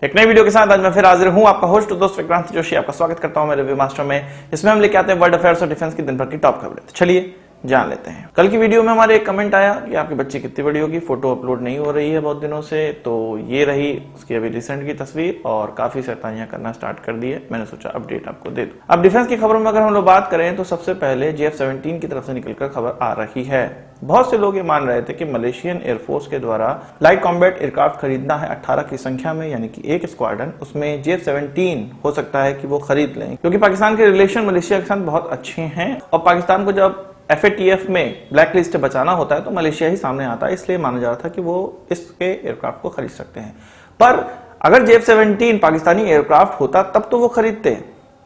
एक नई वीडियो के साथ आज मैं फिर हाजिर हूं, आपका होस्ट दोस्त विक्रांत जोशी। आपका स्वागत करता हूं मेरे रिव्यू मास्टर में, जिसमें हम लेके आते हैं वर्ल्ड अफेयर्स और डिफेंस की दिन भर की टॉप खबरें। तो चलिए जान लेते हैं। कल की वीडियो में हमारे एक कमेंट आया कि आपकी बच्ची कितनी बड़ी होगी, फोटो अपलोड नहीं हो रही है बहुत दिनों से। तो ये रही उसकी अभी रिसेंट की तस्वीर और काफी शैतानियां करना स्टार्ट कर दी है। मैंने सोचा अपडेट आपको दे दूं। अब डिफेंस की खबरों में अगर हम लोग बात करें तो सबसे पहले JF-17 की तरफ से निकलकर खबर आ रही है। बहुत से लोग ये मान रहे थे कि मलेशियन एयरफोर्स के द्वारा लाइट कॉम्बैट एयरक्राफ्ट खरीदना है 18 की संख्या में, यानी कि एक स्क्वाड्रन, उसमें JF-17 हो सकता है कि वो खरीद लें, क्योंकि पाकिस्तान के रिलेशन मलेशिया के साथ बहुत अच्छे हैं और पाकिस्तान को जब FATF में ब्लैक लिस्ट बचाना होता है तो मलेशिया ही सामने आता है, इसलिए माना जा रहा था कि वो इसके एयरक्राफ्ट को खरीद सकते हैं। पर अगर JF-17 पाकिस्तानी एयरक्राफ्ट होता तब तो वो खरीदते,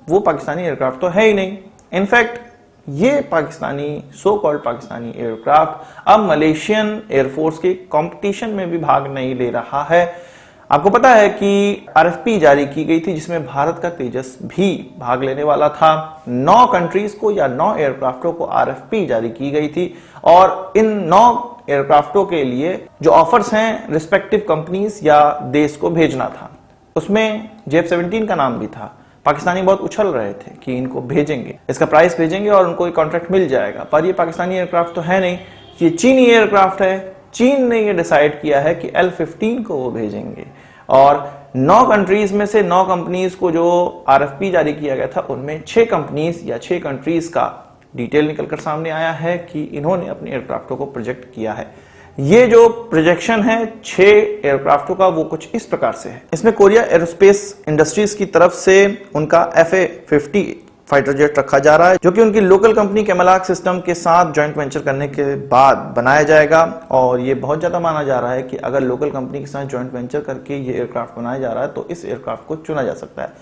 वो पाकिस्तानी एयरक्राफ्ट तो है ही नहीं। इनफैक्ट ये Pakistani so called Pakistani aircraft अब मलेशियन एयरफोर्स के कंपटीशन में भी भाग नहीं ले रहा है। आपको पता है कि RFP जारी की गई थी जिसमें भारत का तेजस भी भाग लेने वाला था। 9 कंट्रीज को या 9 एयरक्राफ्टों को RFP जारी की गई थी और इन 9 एयरक्राफ्टों के लिए जो ऑफर्स हैं रिस्पेक्टिव कंपनीज या देश को भेजना था, उसमें JF-17 का नाम भी था। पाकिस्तानी बहुत उछल रहे थे कि इनको भेजेंगे, इसका प्राइस भेजेंगे और उनको कॉन्ट्रैक्ट मिल जाएगा, पर ये पाकिस्तानी एयरक्राफ्ट तो है नहीं, ये चीनी एयरक्राफ्ट है। चीन ने ये डिसाइड किया है कि L-15 को वो भेजेंगे और 9 कंट्रीज में से 9 कंपनीज को जो RFP जारी किया गया था उनमें 6 कंपनीज या 6 कंट्रीज का डिटेल निकलकर सामने आया है कि इन्होंने अपने एयरक्राफ्टों को प्रोजेक्ट किया है। ये जो प्रोजेक्शन है 6 एयरक्राफ्टों का वो कुछ इस प्रकार से है। इसमें कोरिया एरोस्पेस इंडस्ट्रीज की तरफ से उनका FA-50 फाइटर जेट रखा जा रहा है, जो कि उनकी लोकल कंपनी कैमलाक सिस्टम के साथ जॉइंट वेंचर करने के बाद बनाया जाएगा। और ये बहुत ज्यादा माना जा रहा है कि अगर लोकल कंपनी के साथ जॉइंट वेंचर करके ये एयरक्राफ्ट बनाया जा रहा है तो इस एयरक्राफ्ट को चुना जा सकता है।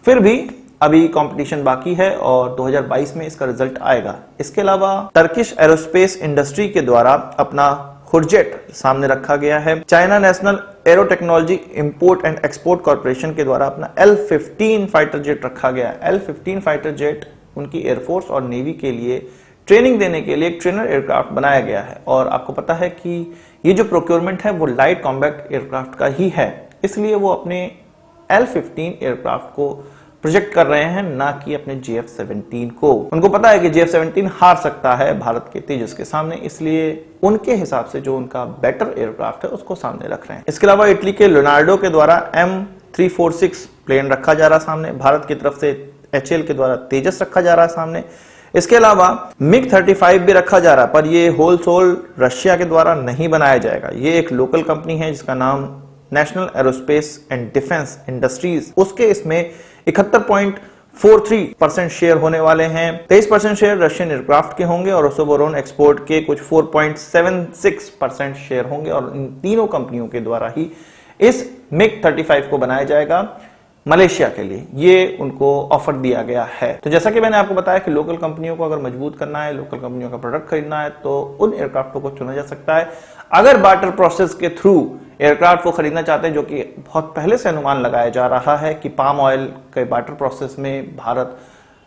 फिर भी अभी कंपटीशन बाकी है और 2022 में इसका रिजल्ट आएगा। इसके अलावा टर्किश एरोस्पेस इंडस्ट्री के द्वारा अपना हुरजेट सामने रखा गया है। China national arrow technology import and export corporation के द्वारा अपना L-15 फाइटर जेट रखा गया है। L-15 फाइटर जेट उनकी एयरफोर्स और नेवी के लिए ट्रेनिंग देने के लिए एक ट्रेनर एयरक्राफ्ट बनाया गया है और आपको पता है कि ये जो प्रोक्योरमेंट है वो लाइट कॉम्बैट एयरक्राफ्ट का ही है, इसलिए वो अपने L-15 एयरक्राफ्ट को प्रोजेक्ट कर रहे हैं, ना कि अपने JF-17 को। उनको पता है कि JF-17 हार सकता है भारत के तेजस के सामने, इसलिए उनके हिसाब से जो उनका बेटर एयरक्राफ्ट है उसको सामने रख रहे हैं। इसके अलावा इटली के लियोनार्डो के द्वारा M346 प्लेन रखा जा रहा है सामने। भारत की तरफ से HAL के द्वारा तेजस रखा जा रहा है सामने। इसके अलावा MiG-35 भी रखा जा रहा है, पर ये होलसेल रशिया के द्वारा नहीं बनाया जाएगा। ये एक लोकल कंपनी है जिसका नाम national aerospace and defence industries, उसके इसमें 71.43% शेयर होने वाले हैं। 23% शेयर रशियन एयरक्राफ्ट के होंगे और ओसोबोरोन एक्सपोर्ट के कुछ 4.76% शेयर होंगे और इन तीनों कंपनियों के द्वारा ही इस MiG-35 को बनाया जाएगा मलेशिया के लिए। ये उनको ऑफर दिया गया है। तो जैसा कि मैंने आपको बताया कि लोकल कंपनियों को अगर मजबूत करना है, लोकल कंपनियों का प्रोडक्ट खरीदना है तो उन एयरक्राफ्टों को चुना जा सकता है। अगर बार्टर प्रोसेस के थ्रू एयरक्राफ्ट को खरीदना चाहते हैं, जो कि बहुत पहले से अनुमान लगाया जा रहा है कि पाम ऑयल के बार्टर प्रोसेस में भारत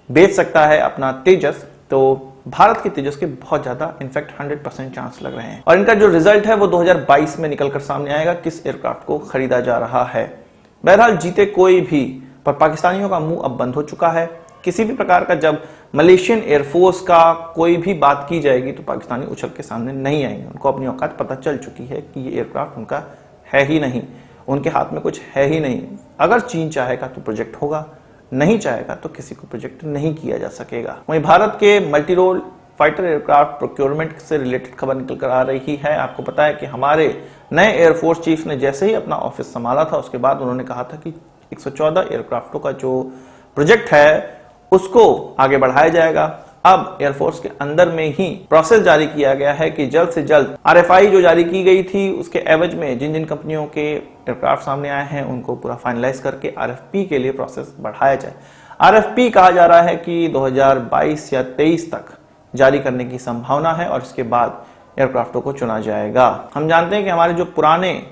बेच सकता है अपना तेजस, तो भारत के तेजस के बहुत ज्यादा इनफैक्ट 100% चांस लग रहे हैं और इनका जो रिजल्ट है वो 2022 में निकलकर सामने आएगा किस एयरक्राफ्ट को खरीदा जा रहा है। बहरहाल जीते कोई भी, पर पाकिस्तानियों का मुंह अब बंद हो चुका है। किसी भी प्रकार का जब मलेशियन एयरफोर्स का कोई भी बात की जाएगी तो पाकिस्तानी उछल के सामने नहीं आएंगे। उनको अपनी औकात पता चल चुकी है कि ये एयरक्राफ्ट उनका है ही नहीं, उनके हाथ में कुछ है ही नहीं। अगर चीन चाहेगा तो प्रोजेक्ट होगा, नहीं चाहेगा तो किसी को प्रोजेक्ट नहीं किया जा सकेगा। वहीं भारत के multi role fighter aircraft procurement से रिलेटेड खबर निकलकर आ रही है। आपको पता है कि हमारे नए एयरफोर्स चीफ ने जैसे ही अपना ऑफिस संभाला था उसके बाद उन्होंने कहा था कि 114 एयरक्राफ्टों का जो प्रोजेक्ट है उसको आगे बढ़ाया जाएगा। अब एयरफोर्स के अंदर में ही प्रोसेस जारी किया गया है कि जल्द से जल्द RFI जो जारी की गई थी उसके एवज में जिन जिन कंपनियों के एयरक्राफ्ट सामने आए हैं उनको पूरा फाइनलाइज करके RFP के लिए प्रोसेस बढ़ाया जाए। RFP कहा जा रहा है कि 2022 या 23 तक जारी करने की संभावना है और इसके बाद एयरक्राफ्टों को चुना जाएगा। हम जानते हैं कि हमारे जो पुराने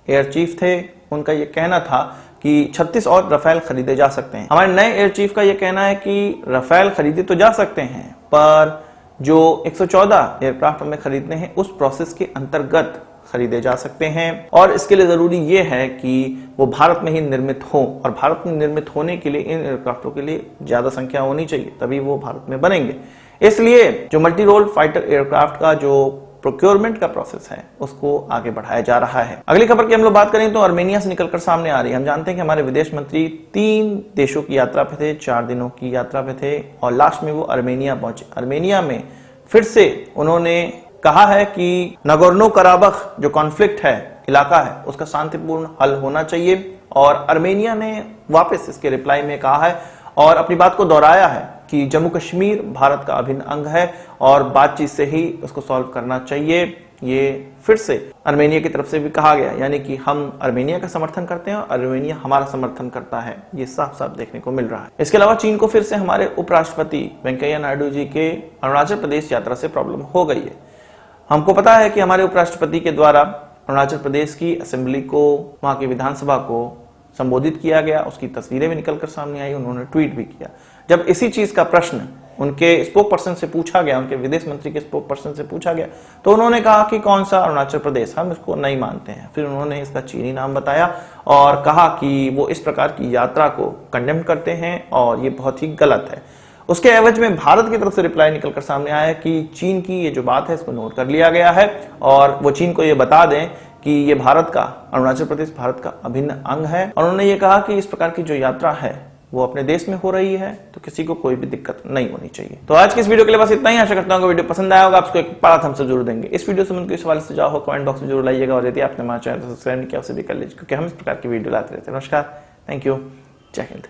एयर चीफ थे उनका यह कहना था कि 36 और रफेल खरीदे जा सकते हैं। हमारे नए एयर चीफ का यह कहना है कि रफेल खरीदे तो जा सकते हैं, पर जो 114 एयरक्राफ्ट हमें खरीदने हैं उस प्रोसेस के अंतर्गत खरीदे जा सकते हैं और इसके लिए जरूरी ये है कि वो भारत में ही निर्मित हो और भारत में निर्मित होने के लिए इन एयरक्राफ्टों के लिए ज्यादा संख्या होनी चाहिए, तभी वो भारत में बनेंगे। इसलिए जो मल्टी रोल फाइटर एयरक्राफ्ट का जो प्रोक्योरमेंट का प्रोसेस है उसको आगे बढ़ाया जा रहा है। अगली खबर की हम लोग बात करें तो आर्मेनिया से निकलकर सामने आ रही है। हम जानते हैं कि हमारे विदेश मंत्री 3 देशों की यात्रा पे थे, 4 दिनों की यात्रा पे थे और लास्ट में वो आर्मेनिया पहुंचे। आर्मेनिया में फिर से उन्होंने कहा है कि नगोर्नो कराबख जो कॉन्फ्लिक्ट है, इलाका है, उसका शांतिपूर्ण हल होना चाहिए और आर्मेनिया ने वापस इसके रिप्लाई में कहा है और अपनी बात को दोहराया है कि जम्मू कश्मीर भारत का अभिन्न अंग है और बातचीत से ही उसको सॉल्व करना चाहिए। ये फिर से आर्मेनिया की तरफ से भी कहा गया, यानी कि हम आर्मेनिया का समर्थन करते हैं और आर्मेनिया हमारा समर्थन करता है, ये साफ साफ देखने को मिल रहा है। इसके अलावा चीन को फिर से हमारे उपराष्ट्रपति वेंकैया नायडू जी के अरुणाचल प्रदेश यात्रा से प्रॉब्लम हो गई है। हमको पता है कि हमारे उपराष्ट्रपति के द्वारा अरुणाचल प्रदेश की असेंबली को, वहां की विधानसभा को संबोधित किया गया, उसकी तस्वीरें भी निकलकर सामने आई, उन्होंने ट्वीट भी किया। जब इसी चीज का प्रश्न उनके स्पोक पर्सन से पूछा गया, उनके विदेश मंत्री के स्पोक पर्सन से पूछा गया, तो उन्होंने कहा कि कौन सा अरुणाचल प्रदेश, हम इसको नहीं मानते हैं। फिर उन्होंने इसका चीनी नाम बताया और कहा कि वो इस प्रकार की यात्रा को कंडेम करते हैं और ये बहुत ही गलत है। उसके एवज में भारत की तरफ से रिप्लाई निकलकर सामने आया कि चीन की ये जो बात है इसको नोट कर लिया गया है और वो चीन को ये बता दें कि ये भारत का, अरुणाचल प्रदेश भारत का अभिन्न अंग है। और उन्होंने ये कहा कि इस प्रकार की जो यात्रा है वो अपने देश में हो रही है तो किसी को कोई भी दिक्कत नहीं होनी चाहिए। तो आज की इस वीडियो के लिए बस इतना ही। आशा करता हूँ कि वीडियो पसंद आया होगा, आपको एक बड़ा थम्स अप जरूर देंगे। इस वीडियो से कोई सवाल सुझाव हो कमेंट बॉक्स में जरूर लाइएगा और यदि आपने हमारा चैनल सब्सक्राइब नहीं किया उसे भी कर लीजिए, क्योंकि हम इस प्रकार की वीडियो लाते रहते हैं। नमस्कार, थैंक यू, जय हिंद।